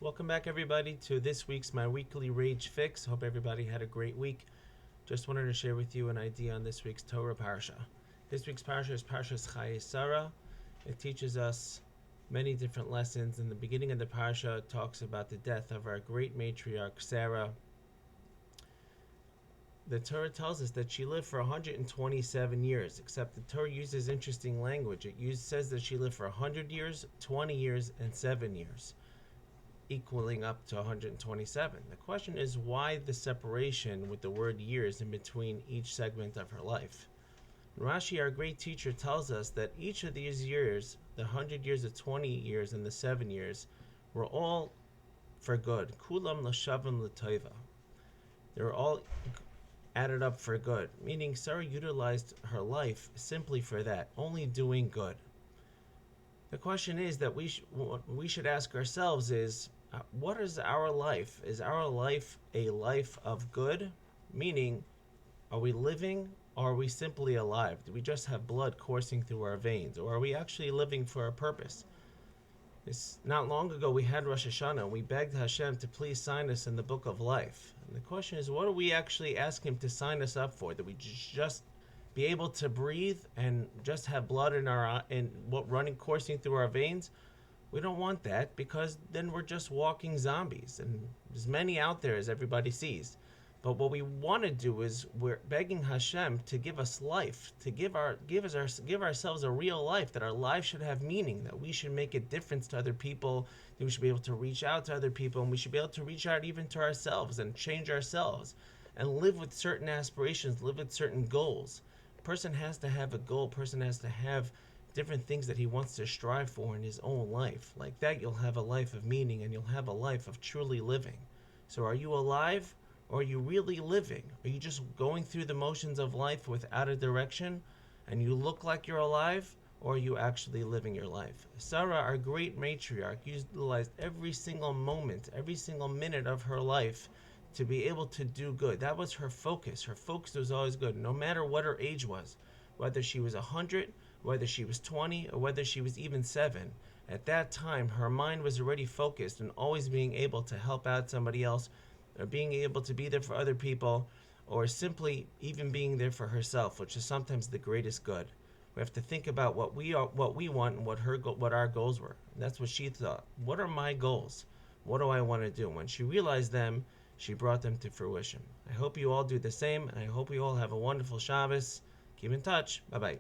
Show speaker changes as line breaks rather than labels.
Welcome back, everybody, to this week's My Weekly Rage Fix. Hope everybody had a great week. Just wanted to share with you an idea on this week's Torah Parsha. This week's Parsha is Parshas Chayai. It teaches us many different lessons. In the beginning of the Parsha, it talks about the death of our great matriarch, Sarah. The Torah tells us that she lived for 127 years, except the Torah uses interesting language. It says that she lived for 100 years, 20 years, and 7 years, equaling up to 127. The question is, why the separation with the word years in between each segment of her life? Raje, our great teacher, tells us that each of these years, the 100 years, the 20 years, and the 7 years, were all for good. Kulam l'shavim l'toiva. They were all added up for good, meaning Sarah utilized her life simply for that, only doing good. The question is that what we should ask ourselves is, what is our life? Is our life a life of good? Meaning, are we living, or are we simply alive? Do we just have blood coursing through our veins, or are we actually living for a purpose? Not long ago we had Rosh Hashanah, and we begged Hashem to please sign us in the book of life. And the question is, what do we actually ask Him to sign us up for? That we just be able to breathe and just have blood in our running coursing through our veins? We don't want that, because then we're just walking zombies, and there's many out there, as everybody sees. But what we want to do is we're begging Hashem to give us life, to give ourselves a real life, that our life should have meaning, that we should make a difference to other people, that we should be able to reach out to other people, and we should be able to reach out even to ourselves and change ourselves and live with certain aspirations, live with certain goals. A person has to have a goal, a person has to have different things that he wants to strive for in his own life. Like that, you'll have a life of meaning, and you'll have a life of truly living. So are you alive, or are you really living? Are you just going through the motions of life without a direction, and you look like you're alive, or are you actually living your life? Sarah, our great matriarch, utilized every single moment, every single minute of her life to be able to do good. That was her focus. Her focus was always good, no matter what her age was, whether she was 100, whether she was 20, or whether she was even 7. At that time, her mind was already focused and always being able to help out somebody else, or being able to be there for other people, or simply even being there for herself, which is sometimes the greatest good. We have to think about what we want, and what our goals were. And that's what she thought. What are my goals? What do I want to do? When she realized them, she brought them to fruition. I hope you all do the same, and I hope you all have a wonderful Shabbos. Keep in touch. Bye-bye.